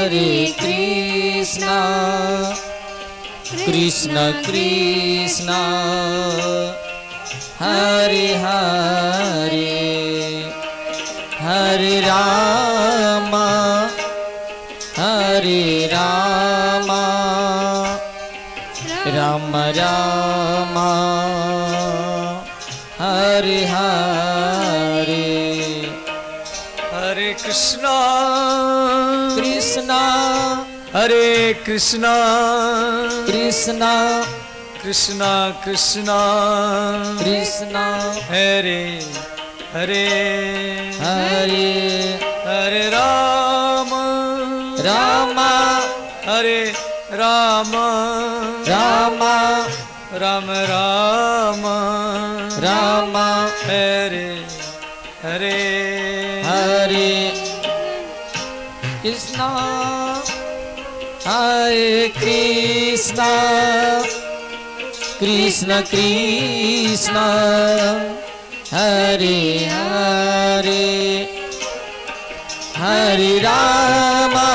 Hare Krishna, Krishna Krishna, Hare Hare, Hare Rama, Hare Rama, Rama Rama, Hare Hare. Hare Krishna, Krishna, Hare Krishna, Krishna, Krishna Krishna, Krishna, Hare Hare, Hare Hare Rama, Rama, Hare Rama, Rama, Rama Rama, Rama, Hare Hare, Hare Krishna, Hare Krishna, Krishna Krishna, Hare Hare, Hare Rama,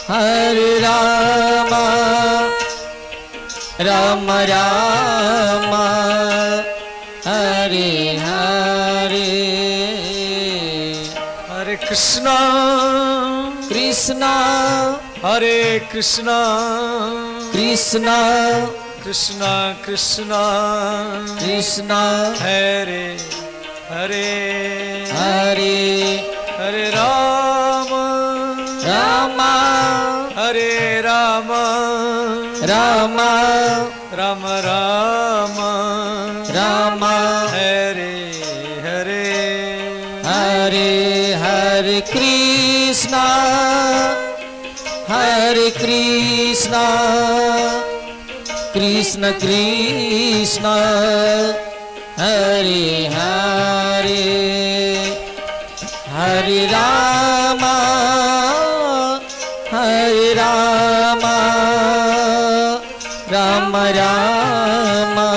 Hare Rama, Rama Rama, Hare Hare. Hare Krishna, Krishna, Hare Krishna, Krishna, Krishna Krishna, Krishna, Hare Hare, Hare Hare Rama, Rama, Hare Rama, Rama, Rama Rama, Rama, Hare Hare, Hare Hare Krishna, Hare Krishna, Krishna Krishna, Hare Hare, Hare Rama, Hare Rama, Rama Rama,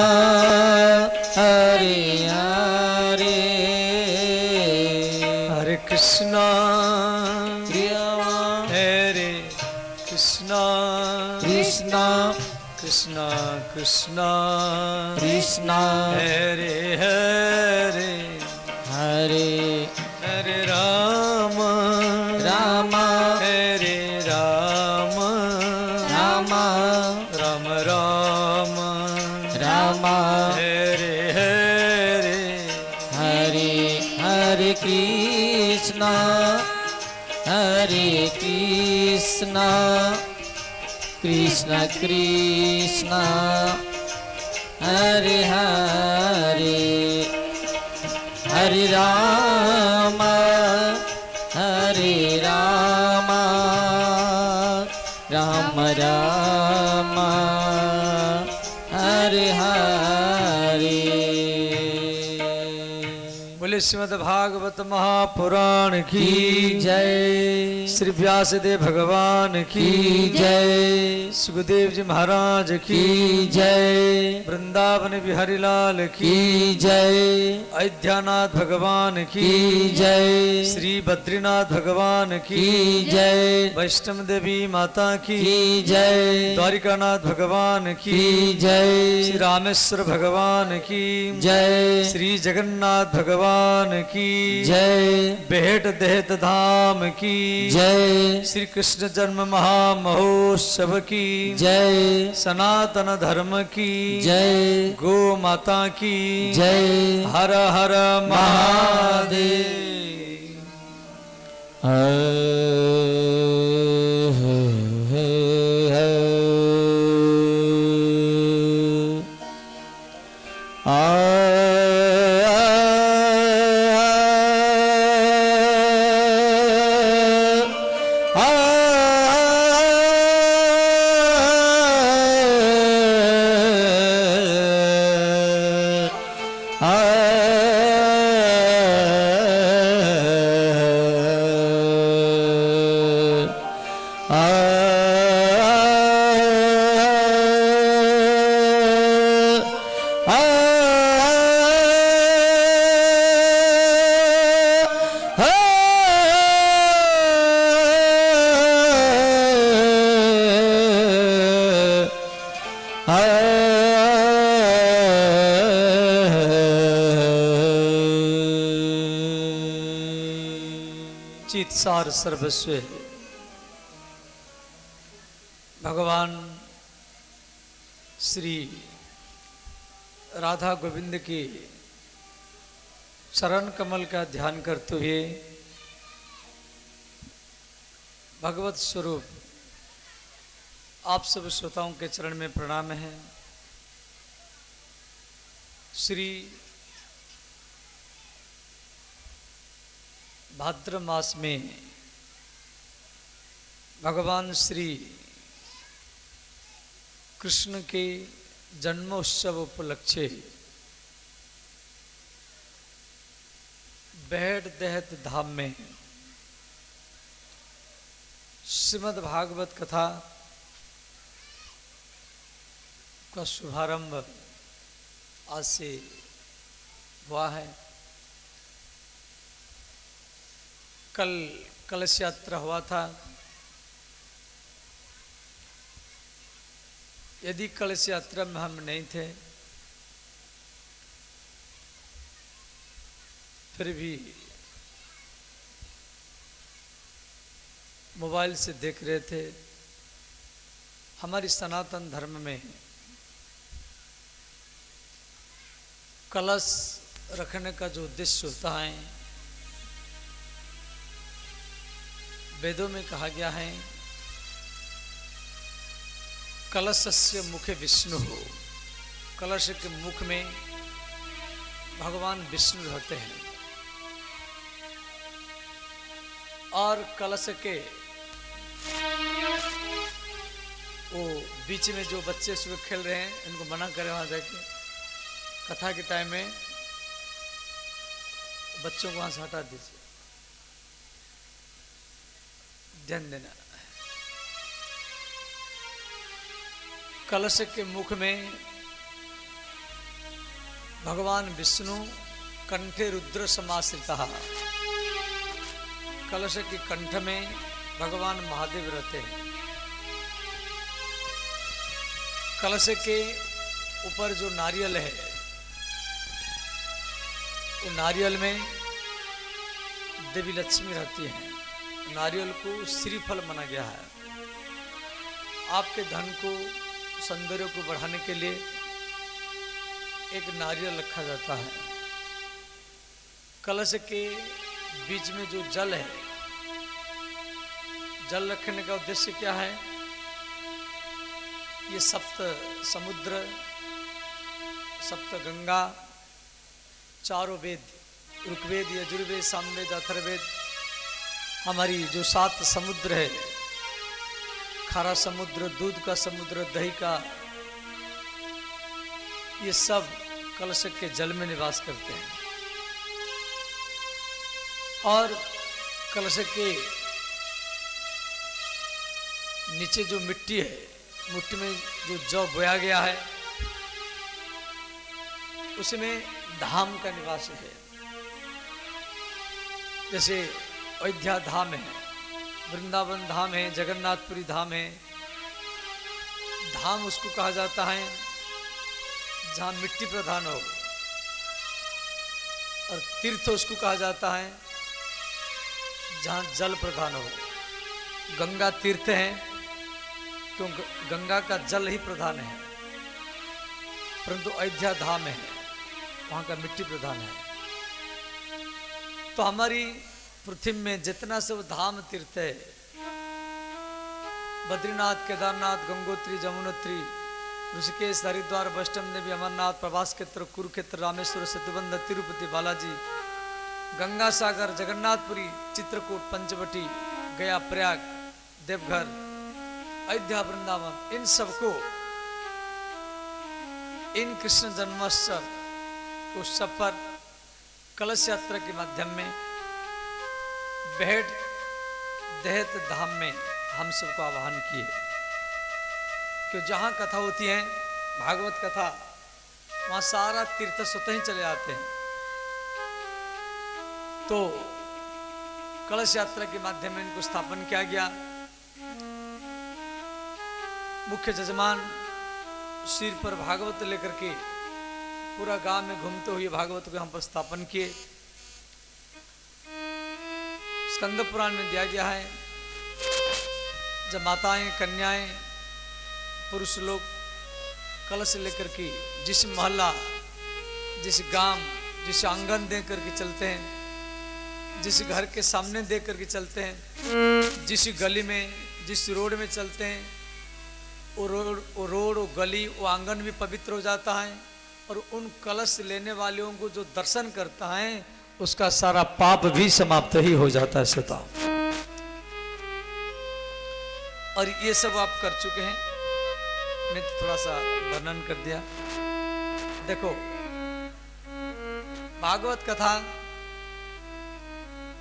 Hare Hare. Hare Krishna, Kriyama, Hare Krishna, Krishna, Krishna Krishna, Krishna, Hare Hare, Hare Hare Rama, Rama, Hare Rama, Rama, Rama Rama, Rama, Hare Hare, Hare Hare Krishna, Hare Krishna, Krishna Krishna, Hare Hare, Hare Rama, Hare Rama, Rama Rama, Hare Hare. बोले श्रीमद् भागवत महापुराण की की जय, श्री व्यासदेव भगवान की जय, सुखदेव जी महाराज की की जय, वृंदावन बिहारी लाल की की जय, अयोध्यानाथ भगवान की की जय, श्री बद्रीनाथ भगवान की की जय, वैष्णव देवी माता की की जय, द्वारिकानाथ भगवान की की जय, श्री रामेश्वर भगवान की जय, श्री जगन्नाथ भगवान की जय, बेहट देहत धाम की जय, श्री कृष्ण जन्म महामहोत्सव की जय, सनातन धर्म की जय, गो माता की जय, हर हर महादेव। चित सार सर्वस्व भगवान श्री राधा गोविंद के चरण कमल का ध्यान करते हुए भगवत स्वरूप आप सब श्रोताओं के चरण में प्रणाम है। श्री भाद्र मास में भगवान श्री कृष्ण के जन्मोत्सव उपलक्ष्य बेहट देहत धाम में श्रीमद् भागवत कथा का शुभारंभ आज से हुआ है। कल कलश यात्रा हुआ था। यदि कलश यात्रा में हम नहीं थे फिर भी मोबाइल से देख रहे थे। हमारी सनातन धर्म में कलश रखने का जो उद्देश्य होता है, वेदों में कहा गया है कलशस्य मुखे विष्णु हो। कलश के मुख में भगवान विष्णु रहते हैं और कलश के वो बीच में जो बच्चे सुबह खेल रहे हैं इनको मना करें वहां जाके। कथा के टाइम में बच्चों को वहां से हटा दीजिए, ध्यान देना। कलश के मुख में भगवान विष्णु कंठे रुद्र समाश्रिता। कलश के कंठ में भगवान महादेव रहते हैं। कलश के ऊपर जो नारियल है, वो नारियल में देवी लक्ष्मी रहती है। नारियल को श्रीफल माना गया है। आपके धन को सौंदर्य को बढ़ाने के लिए एक नारियल रखा जाता है। कलश के बीच में जो जल है, जल रखने का उद्देश्य क्या है? ये सप्त समुद्र, सप्त गंगा, चारों वेद, ऋग्वेद, यजुर्वेद, सामवेद, अथर्ववेद, हमारी जो 7 समुद्र है, खारा समुद्र, दूध का समुद्र, दही का, ये सब कलश के जल में निवास करते हैं। और कलश के नीचे जो मिट्टी है, मिट्टी में जो जौ बोया गया है, उसमें धाम का निवास है। जैसे अयोध्या धाम है, वृंदावन धाम है, जगन्नाथपुरी धाम है। धाम उसको कहा जाता है जहाँ मिट्टी प्रधान हो, और तीर्थ उसको कहा जाता है जहाँ जल प्रधान हो। गंगा तीर्थ है क्यों? गंगा का जल ही प्रधान है, परंतु अयोध्या धाम है, वहाँ का मिट्टी प्रधान है। तो हमारी पृथ्वी में जितना सब धाम तीर्थ है, बद्रीनाथ, केदारनाथ, गंगोत्री, जमुनोत्री, ऋषिकेश, हरिद्वार, वैष्णव देवी, अमरनाथ, प्रभास क्षेत्र, कुरुक्षेत्र, रामेश्वर, सेतुबंध, तिरुपति, बालाजी, गंगा सागर, जगन्नाथपुरी, चित्रकूट, पंचवटी, गया, प्रयाग, देवघर, अयोध्या, वृंदावन, इन सबको इन कृष्ण जन्मोत्सव उत्सव पर कलश यात्रा के माध्यम में बेहट देहत धाम में हम सबको आह्वान किए कि जहाँ कथा होती है, भागवत कथा, वहाँ सारा तीर्थ स्वतः ही चले आते हैं। तो कलश यात्रा के माध्यम में इनको स्थापन किया गया। मुख्य जजमान सिर पर भागवत लेकर के पूरा गांव में घूमते हुए भागवत को यहाँ पर स्थापन किए। स्कंद पुराण में दिया गया है, जब माताएं, कन्याएं, पुरुष लोग कलश लेकर के जिस मोहल्ला, जिस गांव, जिस आंगन दे करके चलते हैं, जिस घर के सामने दे करके चलते हैं, जिस गली में, जिस रोड में चलते हैं, वो रोड, वो गली, वो आंगन भी पवित्र हो जाता है। और उन कलश लेने वालों को जो दर्शन करता है उसका सारा पाप भी समाप्त ही हो जाता है श्रोता। और ये सब आप कर चुके हैं, मैं तो थोड़ा सा वर्णन कर दिया। देखो, भागवत कथा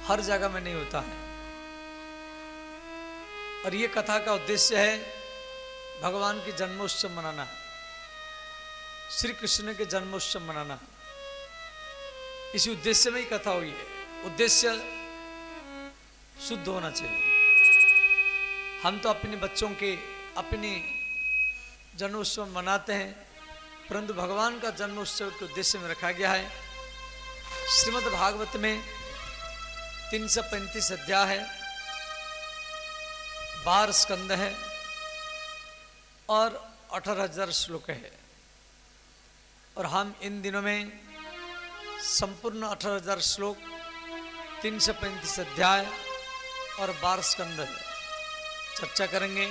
हर जगह में नहीं होता है, और ये कथा का उद्देश्य है भगवान की जन्मोत्सव मनाना, श्री कृष्ण के जन्मोत्सव मनाना। इसी उद्देश्य में ही कथा हुई है। उद्देश्य शुद्ध होना चाहिए। हम तो अपने बच्चों के अपने जन्मोत्सव मनाते हैं, परंतु भगवान का जन्मोत्सव के उद्देश्य में रखा गया है। श्रीमद् भागवत में 335 अध्याय है, 12 स्कंद है और 18,000 श्लोक है। और हम इन दिनों में संपूर्ण 18,000 श्लोक, 335 अध्याय और 12 स्कंद चर्चा करेंगे।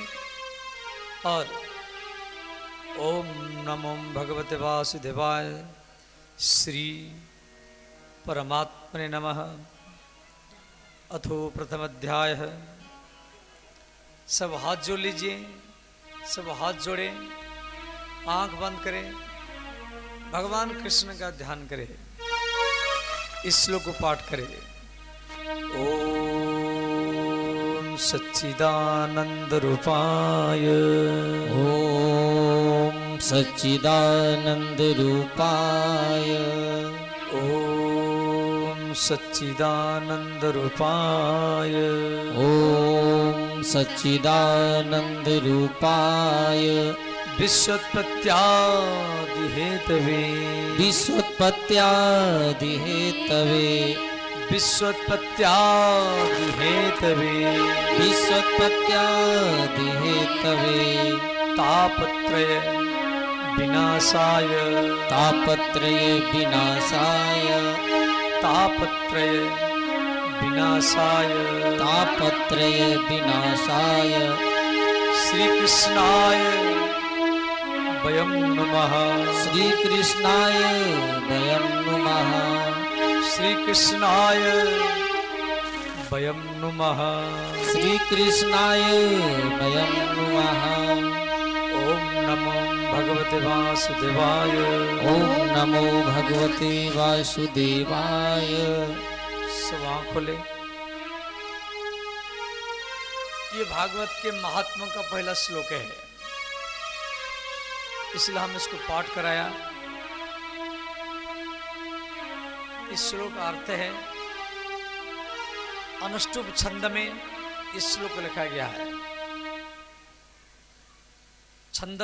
और ओम नमो भगवते वासुदेवाय श्री परमात्मने नमः। अथो प्रथम अध्याय है। सब हाथ जोड़ लीजिए, सब हाथ जोड़े, आंख बंद करें, भगवान कृष्ण का ध्यान करें, इस श्लोक को पाठ करें। ओम सच्चिदानंद रूपाय, ओम सच्चिदानंद रूपाय, ओम सच्चिदानंद रूपाय, ओम सच्चिदानंद रूपाय, विश्वोत्पत्त्यादि हेतवे, विश्वोत्पत्त्यादि हेतवे, विश्वोत्पत्त्यादि हेतवे, विश्वोत्पत्त्यादि हेतवे, तापत्रय विनाशाय, तापत्रय विनाशाय, तापत्रय विनाशाय, तापत्रय विनाशाय, श्री कृष्णाय वयं नमः, श्री कृष्णाय वयं नमः, श्री कृष्णाय वयं नमः, श्री कृष्णाय वयं नमः। ओम नमो भगवते वासुदेवाय, ओम नमो भगवते वासुदेवाय। सब आँख खोले। ये भागवत के महात्मा का पहला श्लोक है, इसलिए हम इसको पाठ कराया। इस श्लोक का अर्थ है, अनुष्टुप छंद में इस श्लोक को लिखा गया है। छंद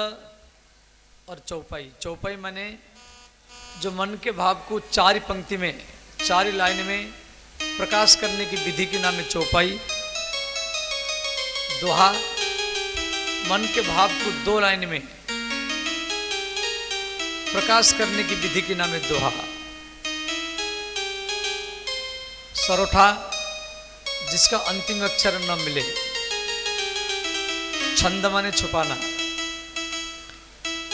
और चौपाई, चौपाई माने जो मन के भाव को 4 पंक्ति में, 4 लाइन में प्रकाश करने की विधि के नाम है चौपाई। दोहा, मन के भाव को 2 लाइन में प्रकाश करने की विधि के नाम है दोहा। सरोठा, जिसका अंतिम अक्षर न मिले। छंद माने छुपाना।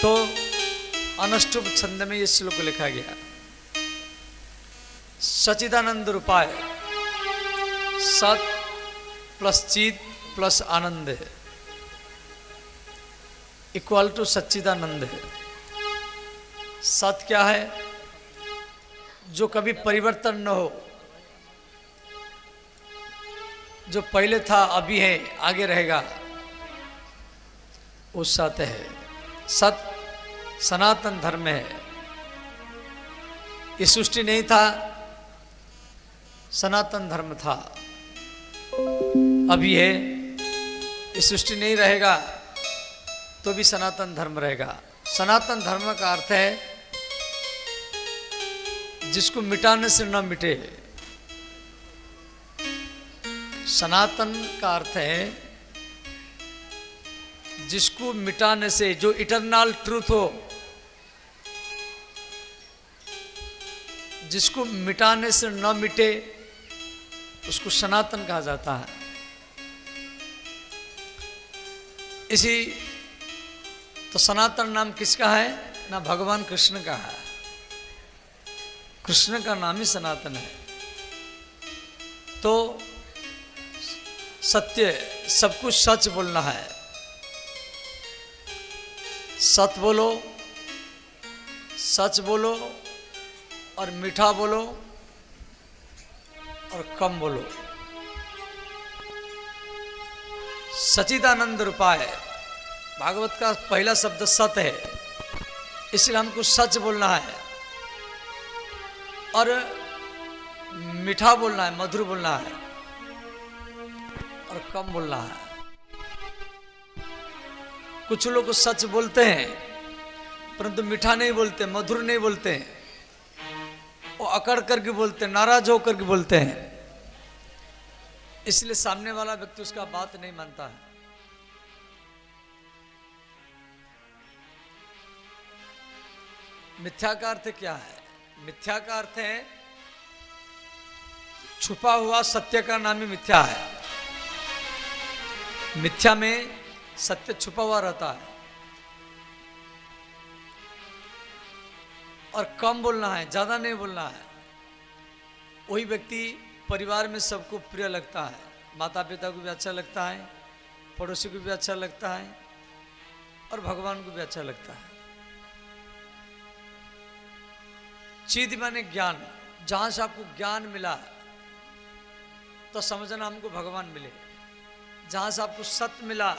तो अनुष्टुप छंद में यह श्लोक लिखा गया, सच्चिदानंद रूपाय, सत प्लस चित प्लस आनंद है, इक्वल टू सच्चिदानंद है। सत क्या है? जो कभी परिवर्तन न हो, जो पहले था, अभी है, आगे रहेगा, वो सत्य है। सत सनातन धर्म है। ये सृष्टि नहीं था, सनातन धर्म था, अभी है। ये सृष्टि नहीं रहेगा तो भी सनातन धर्म रहेगा। सनातन धर्म का अर्थ है जिसको मिटाने से न मिटे। सनातन का अर्थ है जिसको मिटाने से, जो इटरनल ट्रूथ हो, जिसको मिटाने से न मिटे उसको सनातन कहा जाता है। इसी तो सनातन नाम किसका है? ना भगवान कृष्ण का है। कृष्ण का नाम ही सनातन है। तो सत्य, सब कुछ सच बोलना है। सत बोलो, सच बोलो और मीठा बोलो और कम बोलो। सच्चिदानंद रूपाय, भागवत का पहला शब्द सत है, इसलिए हमको सच बोलना है और मीठा बोलना है, मधुर बोलना है और कम बोलना है। कुछ लोग सच बोलते हैं परंतु मीठा नहीं बोलते, मधुर नहीं बोलते हैं, वो अकड़ करके बोलते हैं, नाराज होकर के बोलते हैं, इसलिए सामने वाला व्यक्ति उसका बात नहीं मानता है। मिथ्या का अर्थ क्या है? मिथ्या का अर्थ है छुपा हुआ सत्य का नाम ही मिथ्या है। मिथ्या में सत्य छुपा हुआ रहता है। और कम बोलना है, ज्यादा नहीं बोलना है। वही व्यक्ति परिवार में सबको प्रिय लगता है, माता पिता को भी अच्छा लगता है, पड़ोसी को भी अच्छा लगता है और भगवान को भी अच्छा लगता है। चिद माने ज्ञान, जहां से आपको ज्ञान मिला तो समझना हमको भगवान मिले। जहां से आपको सत्य मिला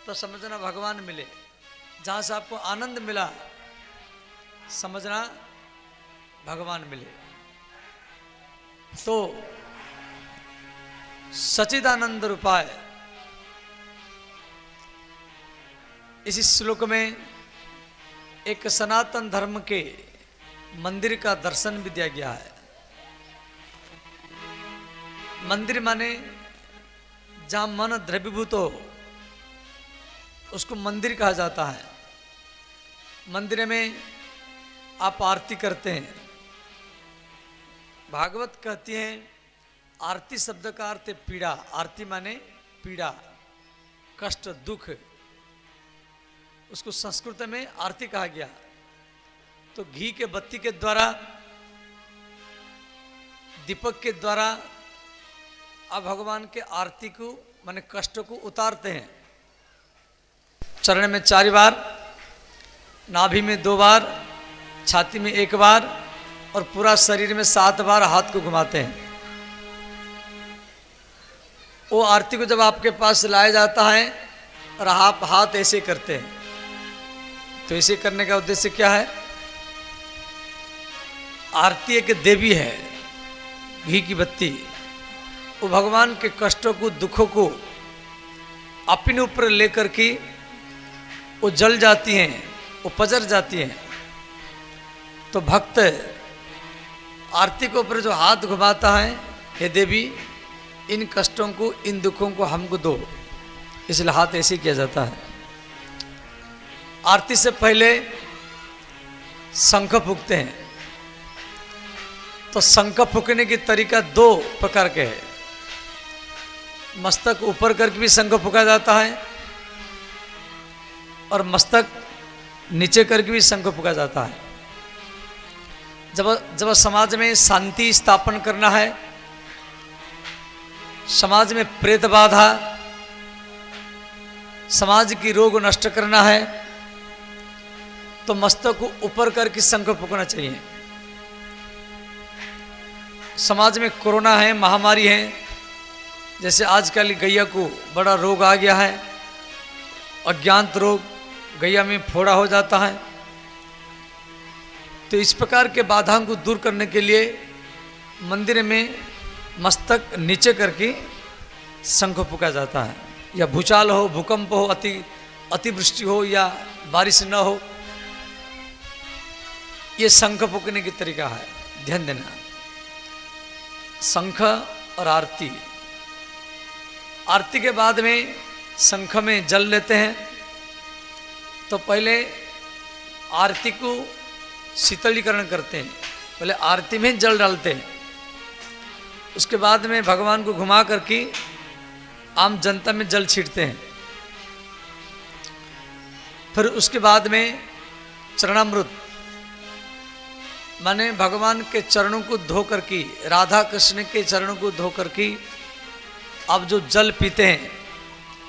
तो समझना भगवान मिले। जहां से आपको आनंद मिला समझना भगवान मिले। तो सच्चिदानंद रूपाय, इसी श्लोक में एक सनातन धर्म के मंदिर का दर्शन भी दिया गया है। मंदिर माने जहां मन द्रवीभूत हो उसको मंदिर कहा जाता है। मंदिर में आप आरती करते हैं। भागवत कहती है आरती शब्द का अर्थ है पीड़ा। आरती माने पीड़ा, कष्ट, दुख, उसको संस्कृत में आरती कहा गया। तो घी के बत्ती के द्वारा, दीपक के द्वारा आप भगवान के आरती को माने कष्ट को उतारते हैं। चरण में 4 बार, नाभि में 2 बार, छाती में 1 बार और पूरा शरीर में 7 बार हाथ को घुमाते हैं। वो आरती को जब आपके पास लाया जाता है और आप हाथ ऐसे करते हैं, तो ऐसे करने का उद्देश्य क्या है? आरती एक देवी है, घी की बत्ती, वो भगवान के कष्टों को, दुखों को अपने ऊपर लेकर के वो जल जाती हैं, वो पजर जाती हैं। तो भक्त आरती के ऊपर जो हाथ घुमाता है, हे देवी इन कष्टों को, इन दुखों को हमको दो, इसलिए हाथ ऐसे किया जाता है। आरती से पहले शंख फूंकते हैं। तो शंख फूंकने की तरीका 2 प्रकार के है। मस्तक ऊपर करके भी शंख फूंका जाता है और मस्तक नीचे करके भी शंख फूंका जाता है। जब समाज में शांति स्थापन करना है, समाज में प्रेत बाधा, समाज की रोग नष्ट करना है, तो मस्तक को ऊपर करके शंख फूंकना चाहिए। समाज में कोरोना है, महामारी है, जैसे आजकल गैया को बड़ा रोग आ गया है, अज्ञात रोग, गैया में फोड़ा हो जाता है। तो इस प्रकार के बाधाओं को दूर करने के लिए मंदिर में मस्तक नीचे करके शंख फूंका जाता है। या भूचाल हो, भूकंप हो, अतिवृष्टि हो या बारिश न हो, ये शंख फूंकने की तरीका है। ध्यान देना, शंख और आरती आरती के बाद में शंख में जल लेते हैं। तो पहले आरती को शीतलीकरण करते हैं, पहले आरती में जल डालते हैं। उसके बाद में भगवान को घुमा करके आम जनता में जल छींटते हैं। फिर उसके बाद में चरणामृत माने भगवान के चरणों को धो करके, राधा कृष्ण के चरणों को धो करके आप जो जल पीते हैं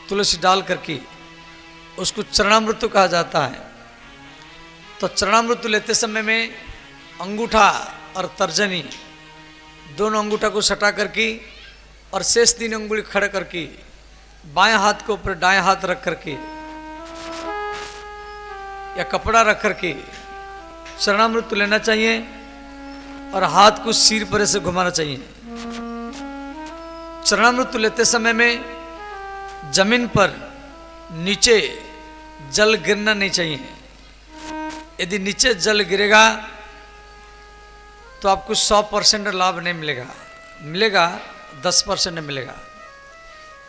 तुलसी डाल करके, उसको चरणामृत कहा जाता है। तो चरणामृत लेते समय में अंगूठा और तर्जनी दोनों अंगूठा को सटा करके और शेष 3 अंगुली खड़े करके बाएं हाथ के ऊपर दाएं हाथ रख करके या कपड़ा रख करके चरणामृत लेना चाहिए और हाथ को सिर पर से घुमाना चाहिए। चरणामृत लेते समय में जमीन पर नीचे जल गिरना नहीं चाहिए। यदि नीचे जल गिरेगा तो आपको 100% लाभ नहीं मिलेगा, मिलेगा 10% मिलेगा।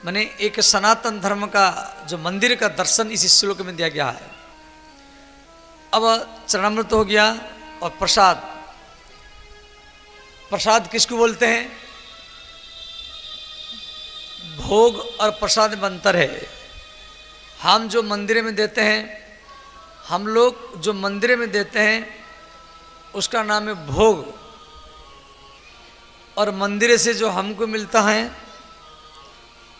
माने एक सनातन धर्म का जो मंदिर का दर्शन इस श्लोक में दिया गया है। अब चरणामृत हो गया और प्रसाद, प्रसाद किसको बोलते हैं? भोग और प्रसाद में अंतर है। हम जो मंदिर में देते हैं, हम लोग जो मंदिर में देते हैं उसका नाम है भोग, और मंदिर से जो हमको मिलता है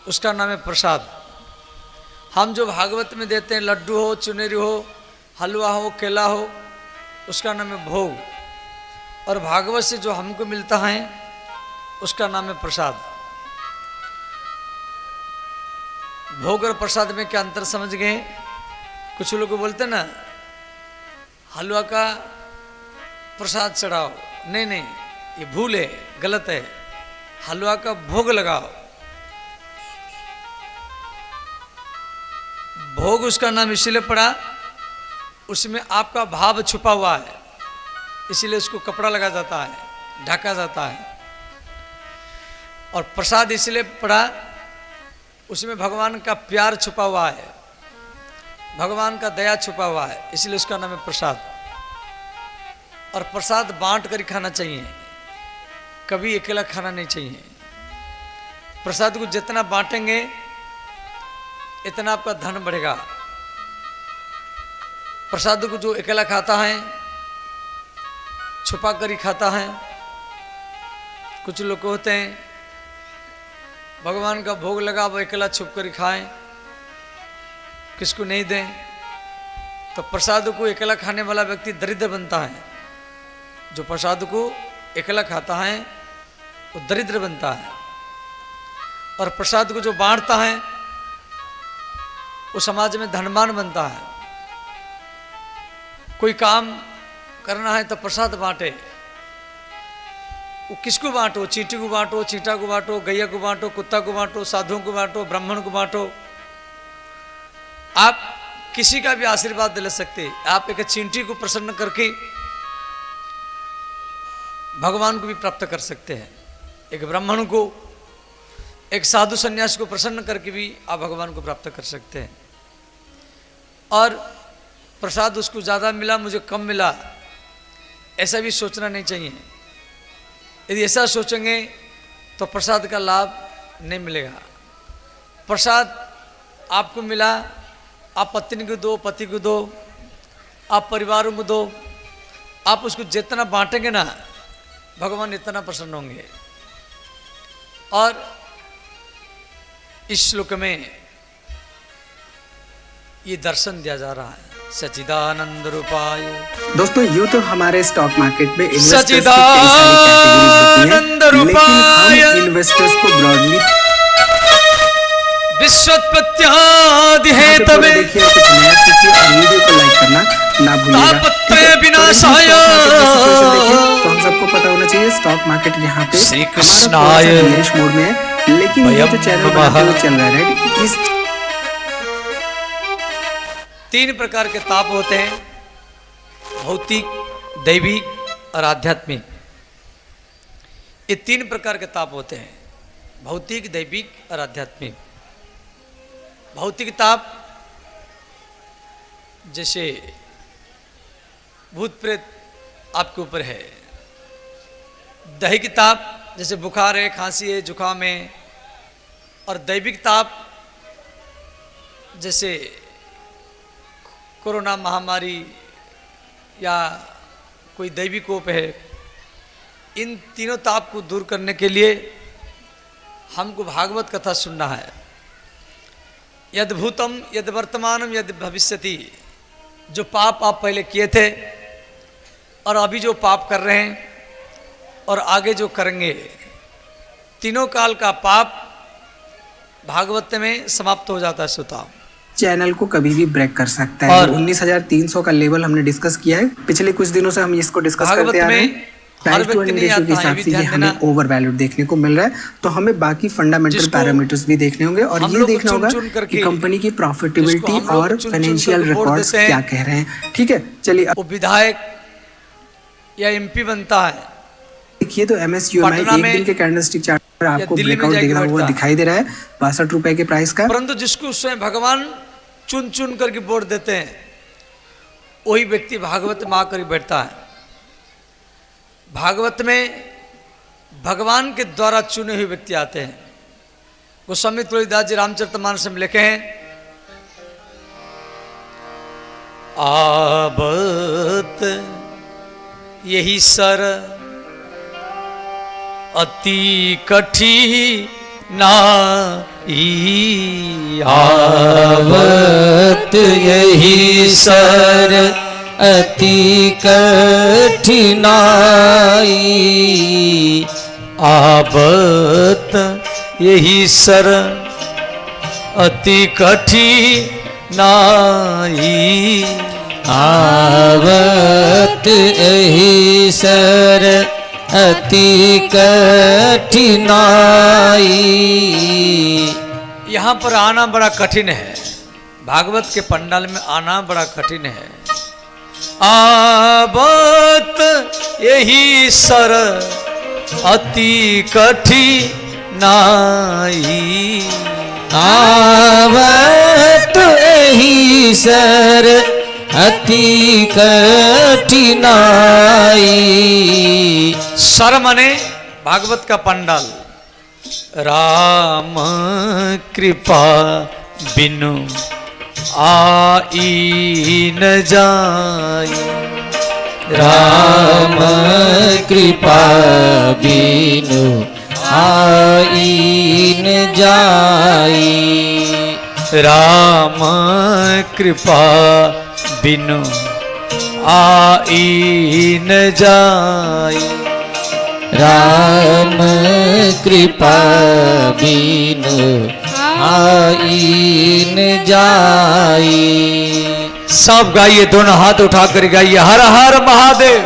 उसका नाम है प्रसाद। हम जो भागवत में देते हैं, लड्डू हो, चुनेरी हो, हलवा हो, केला हो, उसका नाम है भोग, और भागवत से जो हमको मिलता है उसका नाम है प्रसाद। भोग और प्रसाद में क्या अंतर समझ गए? कुछ लोग बोलते ना हलवा का प्रसाद चढ़ाओ, नहीं नहीं, ये भूल है, गलत है। हलवा का भोग लगाओ। भोग उसका नाम इसीलिए पड़ा, उसमें आपका भाव छुपा हुआ है, इसीलिए उसको कपड़ा लगा जाता है, ढका जाता है। और प्रसाद इसलिए पड़ा, उसमें भगवान का प्यार छुपा हुआ है, भगवान का दया छुपा हुआ है, इसलिए उसका नाम है प्रसाद। और प्रसाद बांट कर खाना चाहिए, कभी अकेला खाना नहीं चाहिए। प्रसाद को जितना बांटेंगे इतना आपका धन बढ़ेगा। प्रसाद को जो अकेला खाता है, छुपा कर ही खाता है। कुछ लोग होते हैं भगवान का भोग लगा, वो अकेला छुप कर ही खाएं, किसको नहीं दें। तो प्रसाद को अकेला खाने वाला व्यक्ति दरिद्र बनता है। जो प्रसाद को अकेला खाता है वो दरिद्र बनता है, और प्रसाद को जो बांटता है वो समाज में धनवान बनता है। कोई काम करना है तो प्रसाद बांटे। वो किसको बांटो? चींटी को बांटो, चींटा को बांटो, गैया को बांटो, कुत्ता को बांटो, साधुओं को बांटो, ब्राह्मण को बांटो। आप किसी का भी आशीर्वाद ले सकते। आप एक चींटी को प्रसन्न करके भगवान को भी प्राप्त कर सकते हैं। एक ब्राह्मण को, एक साधु सन्यासी को प्रसन्न करके भी आप भगवान को प्राप्त कर सकते हैं। और प्रसाद उसको ज़्यादा मिला, मुझे कम मिला, ऐसा भी सोचना नहीं चाहिए। यदि ऐसा सोचेंगे तो प्रसाद का लाभ नहीं मिलेगा। प्रसाद आपको मिला, आप पत्नी को दो, पति को दो, आप परिवारों को दो। आप उसको जितना बांटेंगे ना, भगवान इतना प्रसन्न होंगे। और इस श्लोक में ये दर्शन दिया जा रहा है, सच्चिदानंद रूपाय। दोस्तों, यूँ तो हमारे स्टॉक मार्केट में सच्चिदानंद रूपाय इन्वेस्टर्स को ब्रॉडली विश्वोत्पत्त्यादि हेतवे देखिए, कुछ नया सीखिए और वीडियो को लाइक करना ना भूलिएगा। तापत्रय विनाशाय। तो हम सबको पता होना चाहिए स्टॉक मार्केट यहाँ पे श्री कृष्णाय इंग्लिश मोड में है, लेकिन ये जो चैनल बनाते हुए चल रहा है, राइट, इस 3 प्रकार के ताप होते हैं, भौतिक, दैविक और आध्यात्मिक। ये 3 प्रकार के ताप होते हैं, भौतिक, दैविक और आध्यात्मिक। भौतिक ताप जैसे भूत प्रेत आपके ऊपर है, दैहिक ताप जैसे बुखार है, खांसी है, जुकाम है, और दैविक ताप जैसे कोरोना महामारी या कोई दैवी कोप है। इन तीनों ताप को दूर करने के लिए हमको भागवत कथा सुनना है। यद भूतम यद वर्तमानम यद भविष्यति, जो पाप आप पहले किए थे और अभी जो पाप कर रहे हैं और आगे जो करेंगे, तीनों काल का पाप भागवत में समाप्त हो जाता है। श्रोता चैनल को कभी भी ब्रेक कर सकता है। और 19,300 का लेवल हमने डिस्कस किया है, पिछले कुछ दिनों से हम इसको डिस्कस करते आ रहे हैं। प्राइस टू अर्निंग रेशियो के हिसाब से ये हमें ओवर वैल्यूड देखने को मिल रहा है, तो हमें बाकी फंडामेंटल पैरामीटर्स भी देखने होंगे और ये देखना होगा कि कंपनी की प्रॉफिटेबिलिटी और फाइनेंशियल रिकॉर्ड्स क्या कह रहे हैं। ठीक है, चलिए वो विधायक या एमपी बनता है। देखिए तो MSUMI एक दिन के कैंडलस्टिक चार्ट पर आपको ब्रेकआउट दिख रहा हुआ दिखाई दे रहा है 62 रुपए के प्राइस का। परंतु जिसको स्वयं भगवान चुन चुन करके वोट देते हैं, वही व्यक्ति भागवत में आकर बैठता है। भागवत में भगवान के द्वारा चुने हुए व्यक्ति आते हैं। गोस्वामी तुलसीदास जी रामचरितमानस में लिखे हैं, आबत यही सर अति कठिनाई, आवत यही सर अति कठिनाई, आबत यही सर अति कठिनाई, आवत यही सर अति कठिनाई। यहाँ पर आना बड़ा कठिन है, भागवत के पंडाल में आना बड़ा कठिन है। आबत यही सर अति कठिनाई, आवत यही सर अति कठिनाई। सर माने भागवत का पंडाल। राम कृपा बिनु आई न जाई, राम कृपा बिनु आई न जाई, राम कृपा बिनु आई न जाई, राम कृपा बिनु आई न जाई। सब गाइए, दोनों हाथ उठाकर गाइए, हर हर महादेव।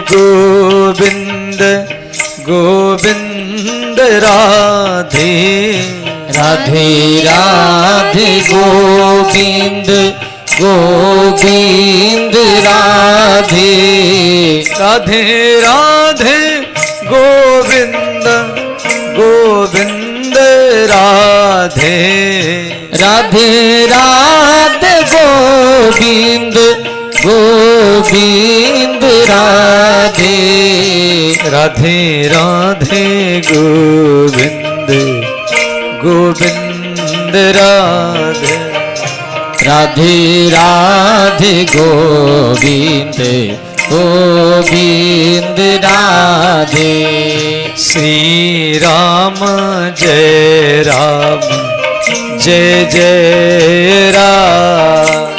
गोविंद गोविंद राधे राधे राधे गोविंद गोविंद राधे राधे राधे गोविंद गोविंद राधे राधे राधे गोविंद गोविंद राधे राधे राधे राधे गोविंद गोविंद राधे राधे राधे गोविंद गोविंद राधे श्री राम जय राम जय जय राम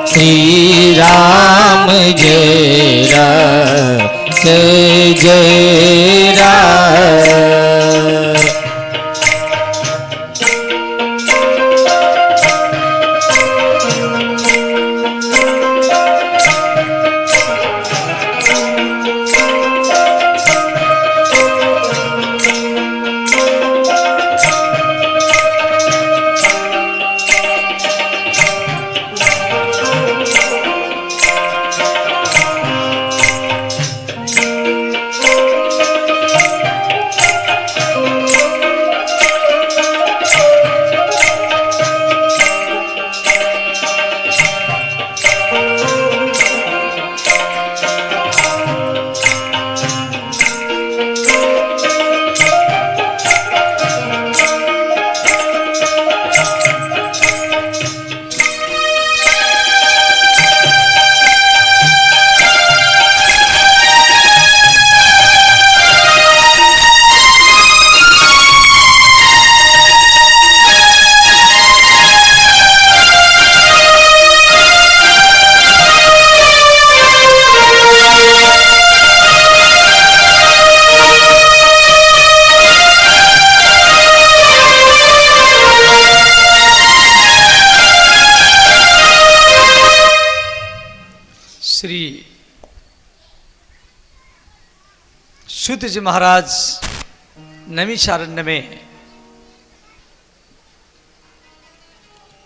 श्री राम जय राम जय जय राम सूत जी महाराज नैमिषारण्य में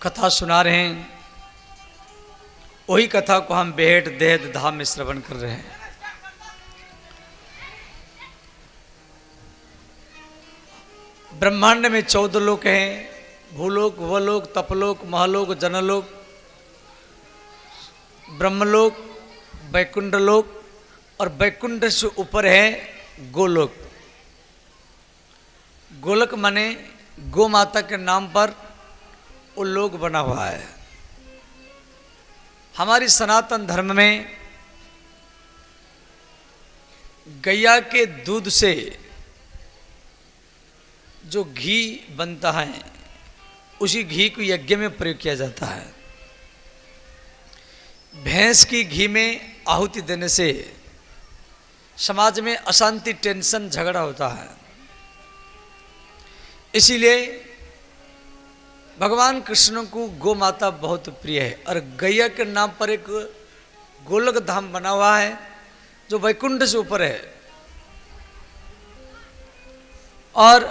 कथा सुना रहे हैं। वही कथा को हम बेहट देहत धाम में श्रवण कर रहे हैं। ब्रह्मांड में 14 लोक हैं, भूलोक, वलोक, तपलोक, महलोक, जनलोक, ब्रह्मलोक, वैकुंठ लोक और वैकुंठ से ऊपर है गोलोक। गोलक माने गो माता के नाम पर वो लोक बना हुआ है। हमारी सनातन धर्म में गैया के दूध से जो घी बनता है उसी घी को यज्ञ में प्रयोग किया जाता है। भैंस की घी में आहुति देने से समाज में अशांति, टेंशन, झगड़ा होता है। इसीलिए भगवान कृष्ण को गौ माता बहुत प्रिय है और गैया के नाम पर एक गोलक धाम बना हुआ है जो वैकुंठ से ऊपर है। और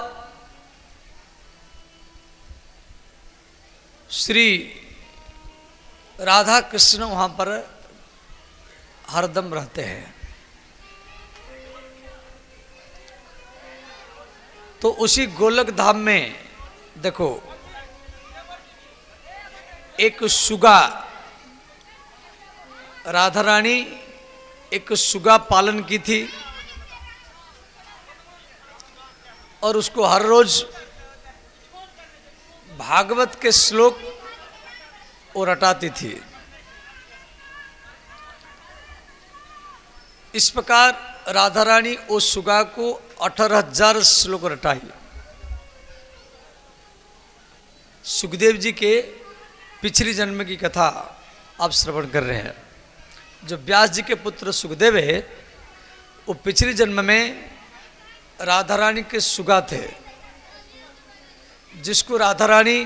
श्री राधा कृष्ण वहां पर हरदम रहते हैं। तो उसी गोलक धाम में देखो एक सुगा, राधा रानी एक सुगा पालन की थी और उसको हर रोज भागवत के श्लोक वो रटाती थी। इस प्रकार राधा रानी उस सुगा को 18,000 श्लोक रटाई। सुखदेव जी के पिछली जन्म की कथा आप श्रवण कर रहे हैं। जो व्यास जी के पुत्र सुखदेव है वो पिछले जन्म में राधा रानी के सुगा थे, जिसको राधा रानी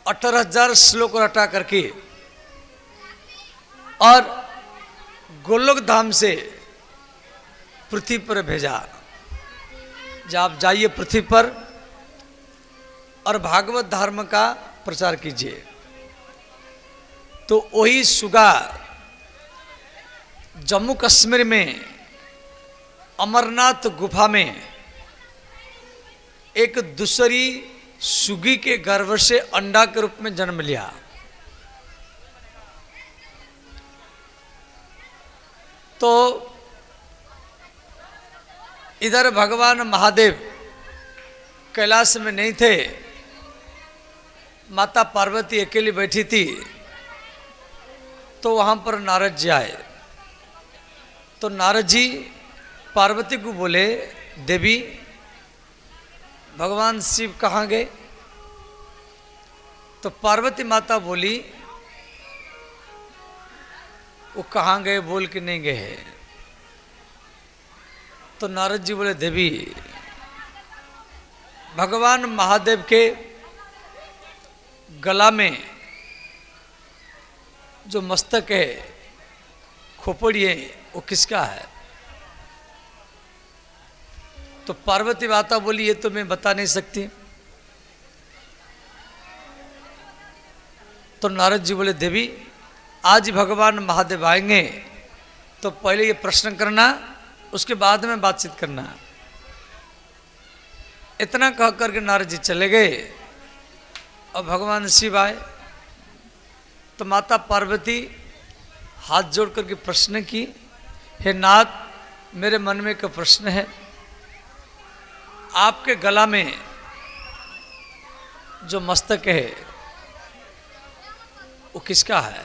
18,000 श्लोक रटा करके और गोलोक धाम से पृथ्वी पर भेजा। जब आप जाइए पृथ्वी पर और भागवत धर्म का प्रचार कीजिए। तो वही सुगा जम्मू कश्मीर में अमरनाथ गुफा में एक दूसरी सुगी के गर्भ से अंडा के रूप में जन्म लिया। तो तो इधर भगवान महादेव कैलाश में नहीं थे, माता पार्वती अकेली बैठी थी, तो वहाँ पर नारद जी आए। तो नारद जी पार्वती को बोले, देवी भगवान शिव कहाँ गए? तो पार्वती माता बोली, वो कहाँ गए बोल के नहीं गए। तो नारद जी बोले, देवी भगवान महादेव के गला में जो मस्तक है, खोपड़ी है, वो किसका है? तो पार्वती माता बोली, ये तो मैं बता नहीं सकती। तो नारद जी बोले, देवी आज भगवान महादेव आएंगे तो पहले ये प्रश्न करना, उसके बाद में बातचीत करना। इतना कह करके नारद जी चले गए और भगवान शिव आए। तो माता पार्वती हाथ जोड़ करके प्रश्न की, हे नाथ, मेरे मन में एक प्रश्न है, आपके गला में जो मस्तक है वो किसका है?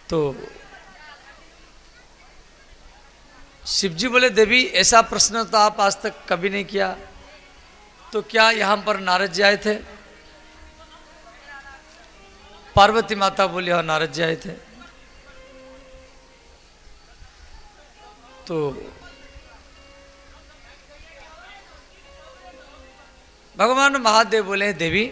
तो शिव जी बोले, देवी ऐसा प्रश्न तो आप आज तक कभी नहीं किया। तो क्या यहां पर नारद जी आए थे? पार्वती माता बोली, हाँ नारद जी आए थे। तो भगवान महादेव बोले, देवी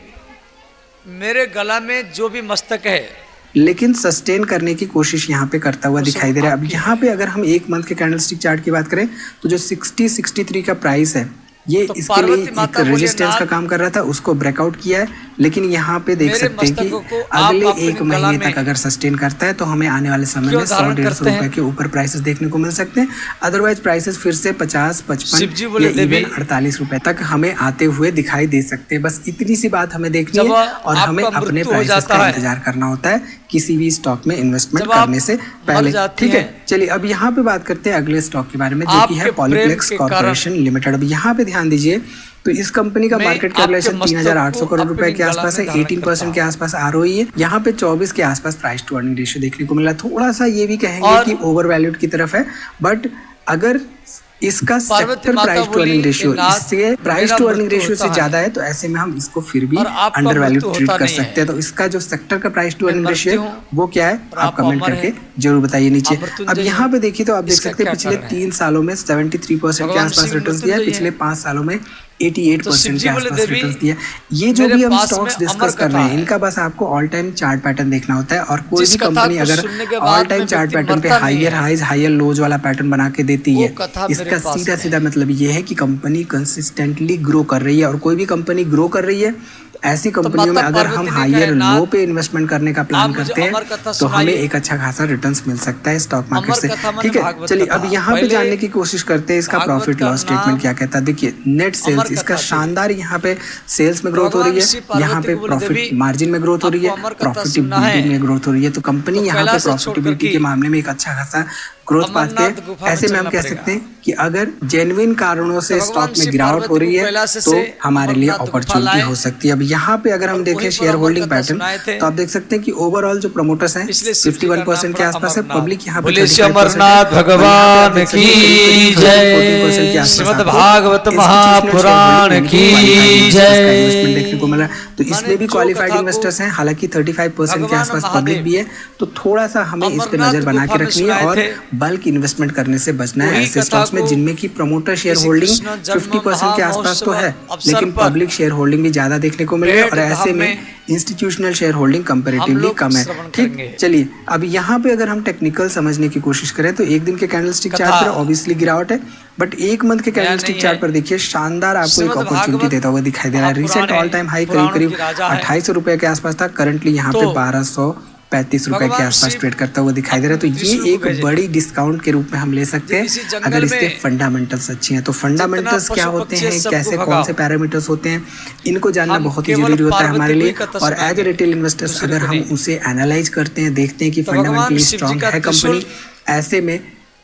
मेरे गला में जो भी मस्तक है, लेकिन सस्टेन करने की कोशिश यहाँ पे करता हुआ दिखाई दे रहा है। अब यहाँ पे अगर हम एक मंथ के कैंडलस्टिक चार्ट की बात करें तो जो 60-63 का प्राइस है, ये तो इसके लिए एक रेजिस्टेंस का काम कर रहा था, उसको ब्रेकआउट किया है। लेकिन यहाँ पे देख सकते हैं कि अगले एक महीने तक अगर सस्टेन करता है तो हमें आने वाले समय में 100-150 रुपए के ऊपर प्राइसेस देखने को मिल सकते हैं। अदरवाइज प्राइसेस फिर से 50, 55 या इवन 48 रुपए तक हमें आते हुए दिखाई दे सकते हैं। बस इतनी सी बात हमें देखनी है और हमें अपने प्राइसेस का इंतजार करना होता है किसी भी स्टॉक में इन्वेस्टमेंट करने से पहले। ठीक है, चलिए अब यहाँ पे बात करते हैं अगले स्टॉक के बारे में, जो कि है पॉलीप्लेक्स कॉर्पोरेशन लिमिटेड। अब यहाँ पे ध्यान दीजिए, तो इस कंपनी का मार्केट कैपिटलाइजेशन 3,800 करोड़ रुपए के आसपास है, 18% के आसपास आरओई है। यहाँ पे 24 के आसपास प्राइस टू अर्निंग रेशियो देखने को मिला। थोड़ा सा ये भी कहेंगे कि ओवर वैल्यूड की तरफ है, बट अगर इसका sector price to earning ratio इससे प्राइस टू अर्निंग रेशियो से ज्यादा है तो ऐसे में हम इसको फिर भी अंडर वैल्यूड ट्रीट कर सकते हैं। तो इसका जो सेक्टर का प्राइस टू अर्निंग रेशियो है वो क्या है, आप कमेंट करके जरूर बताइए नीचे। अब यहाँ पे देखिए तो आप देख सकते हैं पिछले 3 सालों में 73% के आसपास रिटर्न दिया है, पिछले 5 सालों में 88% के आसपास रिटर्न दिया। ये जो भी हम स्टॉक्स डिस्कस कर रहे हैं, इनका बस आपको ऑल टाइम चार्ट पैटर्न देखना होता है। और कोई भी कंपनी अगर ऑल टाइम चार्ट पैटर्न पे हायर हाइज हायर लोज वाला पैटर्न बना के देती है, इसका सीधा सीधा मतलब ये है कि कंपनी कंसिस्टेंटली ग्रो कर रही है। और कोई भी कंपनी ग्रो कर रही है, ऐसी कंपनियों में अगर हम हायर लो पे इन्वेस्टमेंट करने का प्लान करते हैं तो हमें एक अच्छा खासा रिटर्न्स मिल सकता है स्टॉक मार्केट से। ठीक है, चलिए अब यहाँ पे जानने की कोशिश करते हैं इसका प्रॉफिट लॉस स्टेटमेंट क्या कहता है। देखिए नेट सेल्स इसका शानदार, यहाँ पे सेल्स में ग्रोथ हो रही है, यहाँ पे प्रॉफिट मार्जिन में ग्रोथ हो रही है, प्रॉफिटेबिलिटी में ग्रोथ हो रही है। तो कंपनी यहाँ पे प्रॉफिटेबिलिटी के मामले में एक अच्छा खासा ग्रोथ पाते हैं। ऐसे में हम कह सकते हैं कि अगर जेन्युइन कारणों से स्टॉक में गिरावट हो रही है तो हमारे लिए अपॉर्चुनिटी हो सकती है। अब यहाँ पे अगर हम देखें शेयर होल्डिंग पैटर्न तो आप देख सकते हैं कि ओवरऑल जो प्रमोटर्स हैं 51% के आसपास है, पब्लिक यहाँ पे अमरनाथ भगवान की जय, श्रीमद् भागवत महापुराण की जय देखने को मिला। तो इसमें भी क्वालिफाइड इन्वेस्टर्स हैं, हालांकि 35% के आसपास पब्लिक भी है। तो थोड़ा सा हमें इस पे नजर बना के रखनी है और बल्क इन्वेस्टमेंट करने से बचना है ऐसे स्टॉक्स में जिनमें की प्रमोटर शेयर होल्डिंग 50% के आसपास तो है, लेकिन पब्लिक शेयर होल्डिंग भी ज्यादा देखने को मिल रही है और ऐसे में इंस्टीट्यूशनल शेयर होल्डिंग कंपैरेटिवली कम है। ठीक, चलिए अब यहाँ पे अगर हम टेक्निकल समझने की कोशिश करें तो एक दिन के कैंडलस्टिक चार्ट पर ऑब्वियसली गिरावट है, बट एक मंथ के कैंडलस्टिक चार्ट पर देखिए शानदार आपको एक अपॉर्चुनिटी देता हुआ दिखाई दे रहा है। रिसेंट ऑल टाइम हाई करीब 2800 रुपए के आसपास था, करंटली यहाँ पे ₹35 के आसपास ट्रेड करता हुआ दिखाई दे रहा है। तो ये एक बड़ी डिस्काउंट के रूप में हम ले सकते हैं अगर इसके फंडामेंटल्स अच्छे हैं। तो फंडामेंटल्स क्या होते हैं, कैसे कौन से पैरामीटर्स होते हैं, इनको जानना बहुत ही जरूरी होता है हमारे लिए। और एज ए रिटेल इन्वेस्टर्स अगर हम उसे एनालाइज करते हैं, देखते हैं कि फंडामेंटली स्ट्रांग है कंपनी, ऐसे में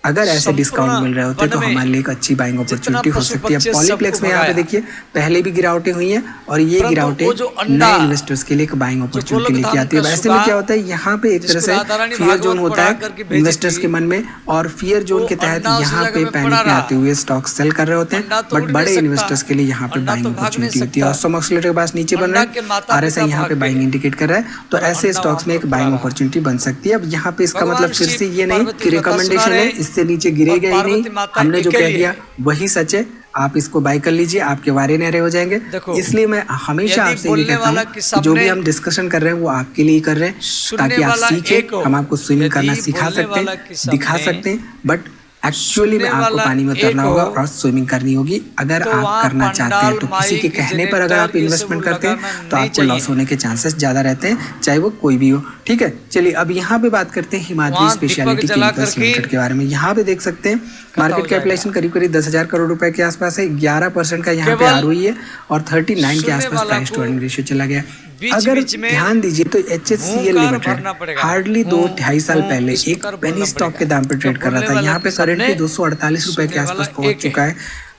अगर ऐसे डिस्काउंट मिल रहे होते तो हमारे लिए एक अच्छी बाइंग अपॉर्चुनिटी हो सकती है। पॉलीप्लेक्स में यहाँ पे देखिए पहले भी गिरावटें हुई हैं और ये गिरावटें नए इन्वेस्टर्स के लिए एक बाइंग अपॉर्चुनिटी लेके आती है। ऐसे में क्या होता है, यहाँ पे एक तरह से फियर जोन होता है इन्वेस्टर्स के मन में, और फियर जोन के तहत यहाँ पे पैनिक में आते हुए स्टॉक सेल कर रहे होते हैं। बट बड़े इन्वेस्टर्स के लिए यहाँ पे बाइंग अपॉर्चुनिटी होती है। और सम ऑक्सीलेटर के पास नीचे बन रहा है, RSI यहाँ पे बाइंग इंडिकेट कर रहा है, तो ऐसे स्टॉक्स में एक बाइंग अपॉर्चुनिटी बन सकती है। अब यहाँ पे इसका मतलब फिर से ये नहीं कि रिकमेंडेशन है इससे नीचे गिरेगा ही नहीं, हमने जो कह दिया वही सच है, आप इसको बाय कर लीजिए, आपके वारे नहरे हो जाएंगे। इसलिए मैं हमेशा आपसे ये कहता हूँ जो भी हम डिस्कशन कर रहे हैं वो आपके लिए कर रहे हैं, ताकि आप सीखें। हम आपको स्विमिंग करना सिखा सकते हैं, दिखा सकते हैं, बट एक्चुअली में आपको पानी में उतरना होगा और स्विमिंग करनी होगी। अगर आप करना चाहते हैं तो किसी के कहने पर अगर आप इन्वेस्टमेंट करते हैं तो आपको लॉस होने के चांसेस ज़्यादा रहते हैं, चाहे वो कोई भी हो। ठीक है, चलिए अब यहाँ पे बात करते हैं हिमाद्री स्पेशलिटी केमिकल्स लिमिटेड के बारे में। यहाँ पे देख सकते हैं मार्केट कैपिटलाइजेशन करीब 10,000 करोड़ रुपए के आसपास है। 11% का यहाँ पे ROE है और 39 के आसपास प्राइस टू अर्निंग रेशियो चला गया। अगर ध्यान दीजिए तो HSCL लिमिटेड हार्डली 2-2.5 साल पहले एक पेनी स्टॉक के दाम पे ट्रेड कर रहा था। यहाँ पे करेंटली ₹248 के आसपास पहुंच चुका है।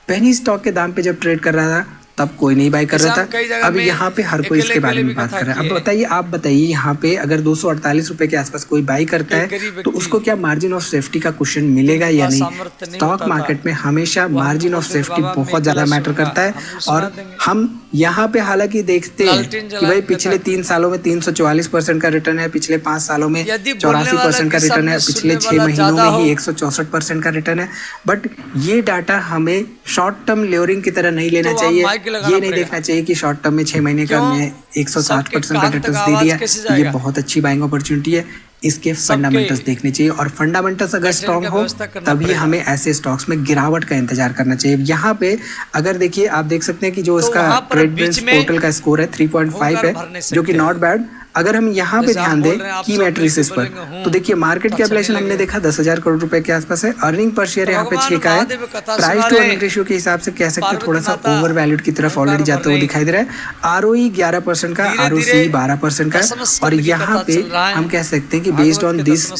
पेनी स्टॉक के दाम पे जब ट्रेड कर रहा था तब कोई नहीं बाय कर रहा था, अब यहाँ पे हर कोई इसके बारे में बात कर रहा है। अब बताइए, आप बताइए यहाँ पे अगर ₹248 के आसपास कोई बाय करता है तो उसको क्या मार्जिन ऑफ सेफ्टी का क्वेश्चन मिलेगा या नहीं? स्टॉक मार्केट में हमेशा मार्जिन ऑफ सेफ्टी बहुत ज्यादा मैटर करता है। और हम यहाँ पे हालांकि देखते हैं कि भाई पिछले 3 सालों में 344% का रिटर्न है, पिछले 5 सालों में 84% का रिटर्न है, पिछले 6 महीनों में ही 164% का रिटर्न है। बट ये डाटा हमें शॉर्ट टर्म लेवरिंग की तरह नहीं लेना चाहिए। ये नहीं देखना चाहिए कि शॉर्ट टर्म में 6 महीने का हमने 160% का रिटर्न दे दिया, ये बहुत अच्छी बाइंग अपॉर्चुनिटी है। इसके फंडामेंटल्स देखने चाहिए, और फंडामेंटल्स अगर स्ट्रॉन्ग हो तभी हमें ऐसे स्टॉक्स में गिरावट का इंतजार करना चाहिए। यहाँ पे अगर देखिए, आप देख सकते हैं कि जो इसका ट्रेडविंड्स पोर्टल का स्कोर है 3.5 है, जो कि नॉट बैड। अगर हम यहाँ पे ध्यान दें की मैट्रिसेस पर तो देखिए मार्केट कैपिटलाइजेशन हमने देखा 10,000 करोड़ रुपए के आसपास है। अर्निंग पर शेयर यहाँ पे 6 का है। प्राइस टू अर्निंग रेशियो के हिसाब से कह सकते हैं थोड़ा सा ओवर वैल्यूड की तरफ ऑलरेडी जाते हुए दिखाई दे रहा है। ROE 11% का, ROCE 12% का है। और यहाँ पे हम कह सकते हैं कि बेस्ड ऑन दिस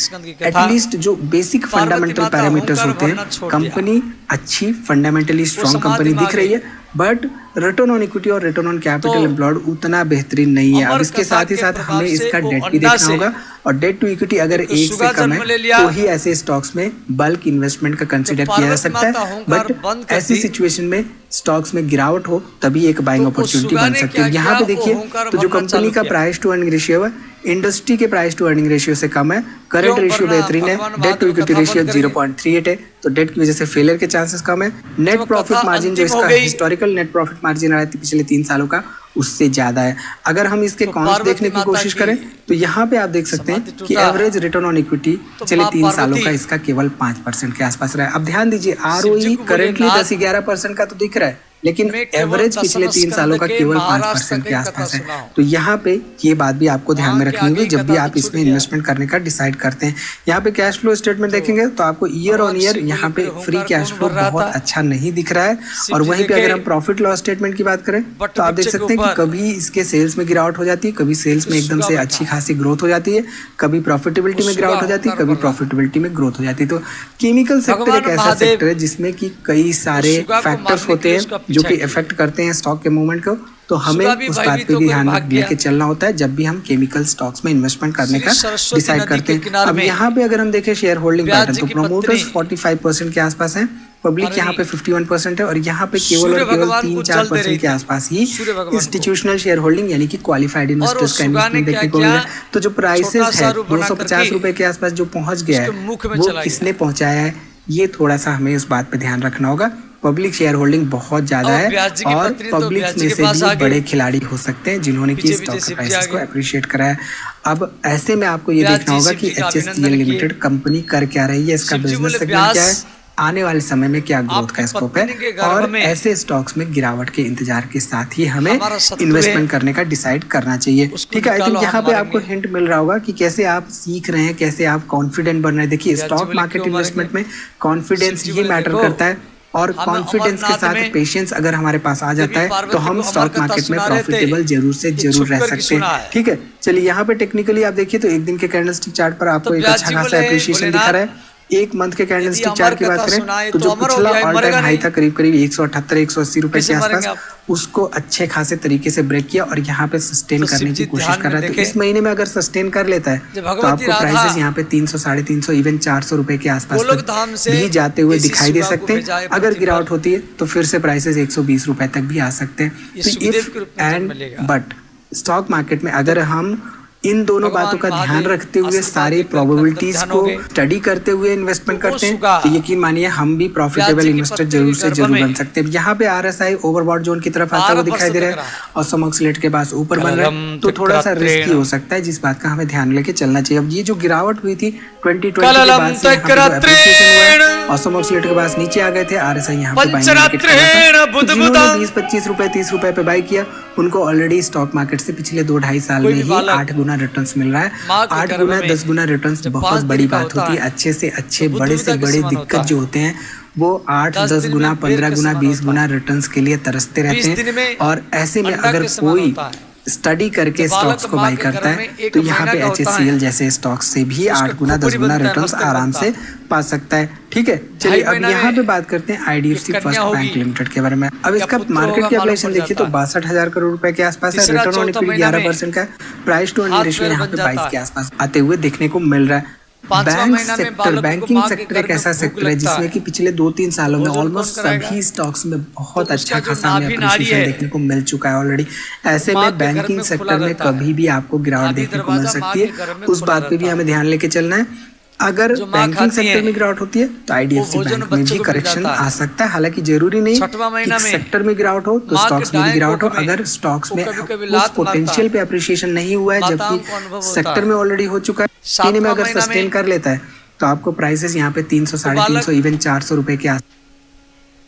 एटलीस्ट जो बेसिक फंडामेंटल पैरामीटर्स होते हैं, कंपनी अच्छी फंडामेंटली स्ट्रॉन्ग कंपनी दिख रही है, बट रिटर्न ऑन इक्विटी और रिटर्न ऑन कैपिटल एम्प्लॉयड उतना बेहतरीन नहीं है। अब इसके साथ ही साथ हमें इसका डेट भी देखना होगा, और डेट टू इक्विटी अगर 1 से कम है तो ही ऐसे स्टॉक्स में बल्क इन्वेस्टमेंट का कंसीडर किया जा सकता है। बट ऐसी सिचुएशन में स्टॉक्स में गिरावट हो तभी एक बाइंग अपॉर्चुनिटी बन सकती है। यहाँ पे देखिए तो जो कंपनी का प्राइस टू अर्निंग रेशियो है इंडस्ट्री के प्राइस टू अर्निंग रेशियो से कम है। करंट रेशियो बेहतरीन है, डेट टू इक्विटी रेशियो 0.38 है, तो डेट की वजह से फेलियर के चांसेस कम है। नेट प्रॉफिट मार्जिन जो इसका हिस्टोरिकल नेट प्रॉफिट मार्जिन आ रहा है पिछले 3 सालों का, उससे ज्यादा है। अगर हम इसके कॉन्स देखने की कोशिश करें तो यहाँ पे आप देख सकते हैं कि एवरेज रिटर्न ऑन इक्विटी पिछले 3 सालों का इसका केवल 5% के आसपास रहा है। अब ध्यान दीजिए ROE करेंटली 10-11% का तो दिख रहा है, लेकिन एवरेज पिछले 3 सालों का केवल 5% के आसपास है। तो यहाँ पे ये बात भी आपको ध्यान में रखनी होगी जब भी आप इसमें इन्वेस्टमेंट करने का डिसाइड करते हैं। यहाँ पे कैश फ्लो स्टेटमेंट देखेंगे तो आपको ईयर ऑन ईयर यहाँ पे फ्री कैश फ्लो बहुत अच्छा नहीं दिख रहा है। और वहीं पे अगर हम प्रॉफिट लॉस स्टेटमेंट की बात करें तो आप देख सकते हैं कि कभी इसके सेल्स में गिरावट हो जाती है, कभी सेल्स में एकदम से अच्छी खासी ग्रोथ हो जाती है, कभी प्रॉफिटेबिलिटी में गिरावट हो जाती है, कभी प्रॉफिटेबिलिटी में ग्रोथ हो जाती है। तो केमिकल सेक्टर एक ऐसा सेक्टर है जिसमें कि कई सारे फैक्टर्स होते हैं जो कि इफेक्ट करते हैं स्टॉक के मूवमेंट को, तो हमें उस बात पे भी ध्यान लेके चलना होता है जब भी हम केमिकल स्टॉक्स में इन्वेस्टमेंट करने का डिसाइड करते हैं। अब यहाँ पे अगर हम देखें शेयर होल्डिंग पैटर्न तो प्रोमोटर्स 45% के आसपास हैं, पब्लिक यहाँ पे 51% है, और यहाँ पे केवल और केवल 3-4% के आसपास ही इंस्टीट्यूशनल शेयर होल्डिंग यानी कि क्वालिफाइड इन्वेस्टर्स का इन्वेस्टमेंट देखने को मिला। तो जो प्राइसेस है 250 रुपए के आसपास जो पहुंच गया है वो किसने पहुंचाया है, ये थोड़ा सा हमें उस बात पे ध्यान रखना होगा। पब्लिक शेयर होल्डिंग बहुत ज्यादा है और पब्लिक में से भी बड़े खिलाड़ी हो सकते हैं जिन्होंने की स्टॉक के प्राइसेस को अप्रिशिएट करा है। अब ऐसे में आपको ये देखना होगा कि HSCL लिमिटेड कंपनी कर क्या रही है, इसका बिजनेस सेगमेंट क्या है, आने वाले समय में क्या ग्रोथ आपकी का स्कोप पत्नी के है, गर्भ और में ऐसे स्टॉक्स में गिरावट के इंतजार के साथ ही हमें हमारा शत्रु इन्वेस्टमेंट है, करने का डिसाइड करना चाहिए। उसको ठीक है, आई निकालो, थिंक यहाँ हम पे आपको मारेंगे। हिंट मिल रहा होगा कि कैसे आप सीख रहे हैं, कैसे आप कॉन्फिडेंट बन रहे हैं। देखिए, ब्याजी स्टॉक बोले मार्केट क्यों इन्वेस्टमेंट मारेंगे? में कॉन्फिडेंस शिव जी ही बोले मैटर देखो, करता है, और हमें कॉन्फिडेंस के अमरनाथ साथ में पेशेंस अगर हमारे पास आ जाता देवी है तो पार्वती हम को स्टॉक अमर कथा मार्केट में सुना रहे थे। प्रॉफिटेबल जरूर से ये जरूर छुप रह करके सकते सुना हैं। है। ठीक है, चलिए यहाँ पे टेक्निकली आप देखिए तो एक दिन के कैंडलस्टिक चार्ट पर आपको तो एक ब्याज अच्छा जी खासा बोले, एप्रिसिएशन दिखा रहा है। एक मंथ के कैंडलस्टिक अमर चार्ट की बात कथा करें सुनाए तो तो जो अमर हो पिछला गया, ऑल मरेगा टाइम हाई नहीं। था करीब 178 180 रुपए के कैसे मरेंगे आसपास, आप? उसको अच्छे खासे तरीके से ब्रेक किया और यहाँ पे सस्टेन तो करने शिव की जी कोशिश ध्यान कर में रहा है। तो देखे, इस महीने में अगर सस्टेन कर लेता है जो तो भगवती आपको राधा प्राइसेस यहाँ पे 300 350 इवन 400 रुपए के आसपास गोलोक तक धाम से भी जाते हुए इसी दिखाई दे सुबह को सकते भेजा है हैं। अगर पृथ्वी पर। गिरावट होती है तो फिर से प्राइसेस 120 रुपए तक भी आ सकते हैं। ये तो सुखदेव इफ के रूप में जन्म एंड लेगा। बट स्टॉक मार्केट में अगर हम इन दोनों भगवान बातों का ध्यान महादेव रखते हुए आशीर्वाद सारी देकर प्रोबेबिलिटीज ध्यान को हो गए। स्टडी करते हुए इन्वेस्टमेंट तो वो करते हैं सुगा। तो यकीन मानिए हम भी प्रॉफिटेबल ब्याज जी की इन्वेस्टर पत्नी जरूर के से गर्भ जरूर में बन सकते हैं। यहाँ पे RSI ओवरबॉट जोन की तरफ आता 12 हुआ दिखाई दे रहा वर्ष है तक और समॉक्सिलेट के पास ऊपर बन रहा है, कलम तो थोड़ा सा तक्रात्रेण। रिस्की हो सकता है, जिस बात का हमें ध्यान लेके चलना चाहिए। अब ये जो गिरावट हुई थी 2020 के कलम बाद से यहाँ पे जो तक्रात्रेण। appreciation हुआ है और समॉक्सिलेट के पास नीचे आ गए थे, RSI यहाँ पे बाइंग मार्केट कर रहा पंचरात्रेण था। तो जिन्होंने बुधबुधं। 20-25 रुपए 30 रुपए पे बाई किया उनको ऑलरेडी स्टॉक मार्केट से पिछले 2-2.5 साल कोई में भी ही बालक 8 गुना रिटर्न्स मिल रहा है। माँ के 8 गर्भ गुना में 10 गुना रिटर्न्स जब बहुत 5 बड़ी दिन का बात होता होती है। है, अच्छे से अच्छे तो बड़े से बुद्धि के बड़े समान होता दिक्कत जो होते हैं वो 8 10 10 दिन गुना में बेर 15 के गुना समान 20 होता गुना रिटर्न्स के लिए तरसते 20 रहते दिन हैं। में और ऐसे में अंडा अगर के समान कोई होता है। स्टडी करके जब बालक स्टॉक्स को माँ बाई के करता गर्भ में है एक तो यहाँ महीना पे का होता है। HCL जैसे स्टॉक्स से भी उसका 8 गुना 10 खोपड़ी गुना बनता है, रिटर्न्स मस्तक आराम बनता से है। पा सकता है। ठीक है, चलिए अब महीना यहाँ में पे बात करते हैं IDFC एक फर्स्ट कन्या बैंक होगी। लिमिटेड के बारे में। अब या इसका पुत्र मार्केट होगा, कैपिटलाइजेशन मालूम पड़ देखिए तो जाता है। 62,000 करोड़ रुपए के आसपास है। तीसरा रिटर्न ऑन चौथा इक्विटी महीना में 11% का है। प्राइस टू अर्निंग हाथ रेशियो पैर यहाँ बन पे जाता 22 के है। आसपास आते हुए देखने को मिल रहा है। 5वां बैंक महीना में सेक्टर, बालक को बैंकिंग माँ के सेक्टर घर एक में ऐसा भूख सेक्टर है लगता जिसमें है। कि पिछले 2-3 सालों में भोजन कौन ऑलमोस्ट कराएगा? सभी स्टॉक्स में बहुत तो अच्छा उसका जो खासा हमें नाभि नाड़ी अप्रिसिएशन है, देखने को मिल चुका है ऑलरेडी। ऐसे माँ में के घर बैंकिंग में खुला सेक्टर में रहता है। कभी भी आपको गिरावट नाभि देखने को मिल दरवाजा माँ सकती के घर में है, उस खुला बात पे भी रहता हमें है। ध्यान लेके चलना है। अगर जो माँ बैंकिंग खाती सेक्टर है, में गिरावट होती है तो IDFC भोजन बैंक में बच्चों भी को मिल करेक्शन जाता है। आ सकता है। हालांकि जरूरी नहीं 6वां महीना कि में सेक्टर में गिरावट हो तो माँ के स्टॉक्स में भी दाएं गिरावट हो। कोख में अगर स्टॉक्स वो में कभी-कभी उस लात मारता पोटेंशियल है। पे अप्रिसिएशन नहीं हुआ है माताओं जबकि को अनुभव होता सेक्टर है। में ऑलरेडी हो चुका है, 7वां महीने में अगर महीना सस्टेन में कर लेता है तो आपको प्राइसेस यहाँ पे 300 350 इवन 400 रुपए के आस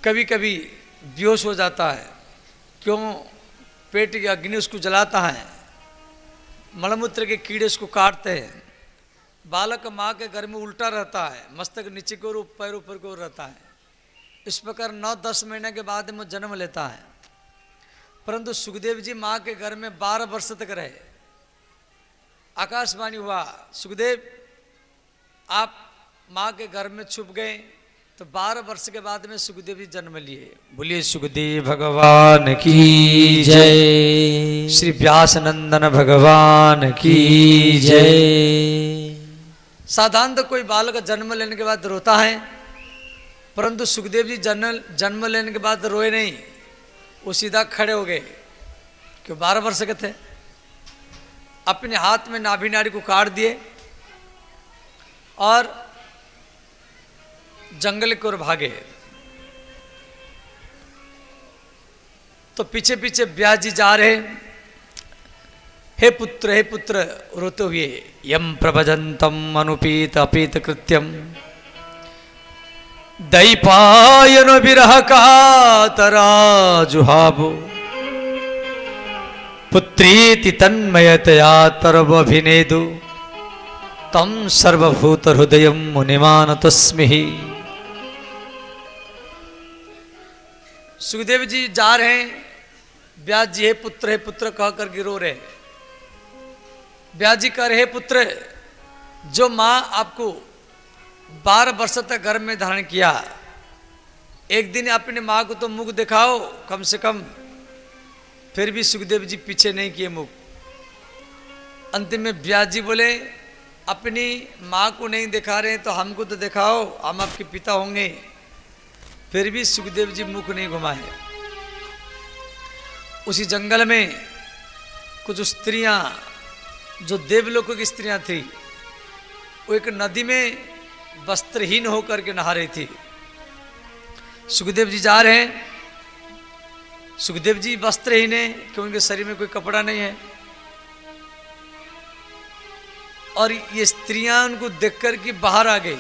कभी कभी बेहोश हो जाता है। क्यों? पेट की अग्नि उसको जलाता है, मलमूत्र के कीड़े उसको काटते हैं। बालक माँ के घर में उल्टा रहता है, मस्तक नीचे की ओर पैर ऊपर की ओर रहता है। इस प्रकार 9-10 महीने के बाद में जन्म लेता है। परंतु सुखदेव जी माँ के घर में 12 वर्ष तक रहे। आकाशवाणी हुआ, सुखदेव आप माँ के घर में छुप गए। तो 12 वर्ष के बाद में सुखदेव जी जन्म लिए। बोलिए सुखदेव भगवान की जय, श्री व्यास नंदन भगवान की जय। साधारण तो कोई बालक जन्म लेने के बाद रोता है, परंतु सुखदेव जी जन्म लेने के बाद रोए नहीं, वो सीधा खड़े हो गए। क्यों? 12 वर्ष के थे। अपने हाथ में नाभि नाड़ी को काट दिए और जंगल की ओर भागे। तो पीछे पीछे व्यास जी जा रहे। हे पुत्र रोते हुए, यम प्रभजंतम अनुपीत अपीत कृत्यम दैपायन विरह कातरा जुहाबो पुत्रीति तन्मयतया तरवभिनेदु तम सर्वभूत हृदय मुनिमान तस्मि। सुखदेव जी जा रहे हैं, व्यास जी हे पुत्र कह कर गिरो रहे। व्यास जी कह रहे, पुत्र, जो माँ आपको 12 वर्ष तक गर्भ में धारण किया, एक दिन अपने माँ को तो मुख दिखाओ कम से कम। फिर भी सुखदेव जी पीछे नहीं किए मुख। अंतिम में व्यास जी बोले, अपनी माँ को नहीं दिखा रहे तो हमको तो दिखाओ, हम आपके पिता होंगे। फिर भी सुखदेव जी मुख नहीं घुमाए। उसी जंगल में कुछ स्त्रियां जो देवलोकों की स्त्रियां थी, वो एक नदी में वस्त्रहीन होकर के नहा रही थी। सुखदेव जी जा रहे हैं। सुखदेव जी वस्त्रहीन है क्योंकि उनके शरीर में कोई कपड़ा नहीं है। और ये स्त्रियां उनको देखकर के बाहर आ गई।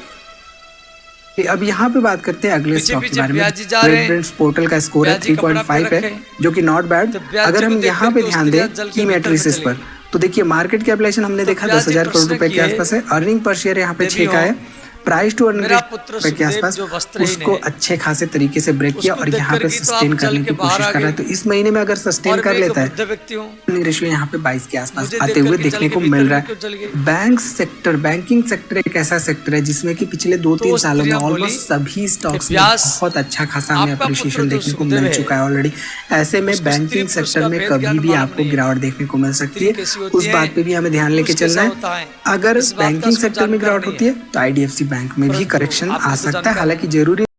अब यहाँ पे बात करते हैं अगले स्टॉक के बारे में। ब्याजी जा रहे हैं। ट्रेंड्स पोर्टल का स्कोर है ब्याजी का 3.5 पड़ा है, रखे। जो कि नॉट बैड। तो ब्याजी अगर को हम देख यहाँ पे करके ध्यान उसके दें बाद जल के की मीटर पे मैट्रिसेस चलेगी। पर, तो देखिए मार्केट कैपिटलाइजेशन हमने देखा ब्याजी 10,000 करोड़ प्रश्न रुपए के किए, आसपास है। अर्निंग पर शेयर यहाँ पे देवी 6 का है। हो। प्राइस टू अर्निंग मेरा पुत्र रुपए के सुखदेव आसपास जो वस्त्रहीन उसको है, अच्छे खासे तरीके से ब्रेक किया उसको और देख यहाँ पे करके तो सस्टेन आप चल करने के की बाहर कोशिश आ कर रहा है। गए। तो इस महीने में अगर सस्टेन और कर मैं एक लेता है, वृद्ध व्यक्ति हूँ, अर्निंग रेशियो यहाँ पे 22 के आसपास मुझे आते देख हुए करके देखने जल को के मिल भीतर रहा क्यों चल है। गई? बैंकिंग सेक्टर एक ऐसा सेक्टर है जिसमें कि पिछले 2-3 तो सालों में स्त्रियां बोली ऑलमोस्ट सभी स्टॉक्स कि में व्यास, बहुत अच्छा खासा हमें आपका अप्रिशिएशन पुत्र जो देखने को सुखदेव मिल है, चुका है ऑलरेडी। ऐसे में उसको बैंकिंग स्त्री पुरुष सेक्टर का में भेद कभी ज्ञान भी मालूम आपको नहीं है। गिरावट देखने को मिल सकती स्त्री है। कैसी होती उस है, बात पे भी हमें ध्यान लेके पुरुष चलना कैसा होता है। है, अगर इस बात का बैंकिंग उसको सेक्टर में जानकार गिरावट नहीं होती है तो आईडीएफसी बैंक में भी परंतु करेक्शन आपको आ तो सकता है। जानकार हालांकि है। जरूरी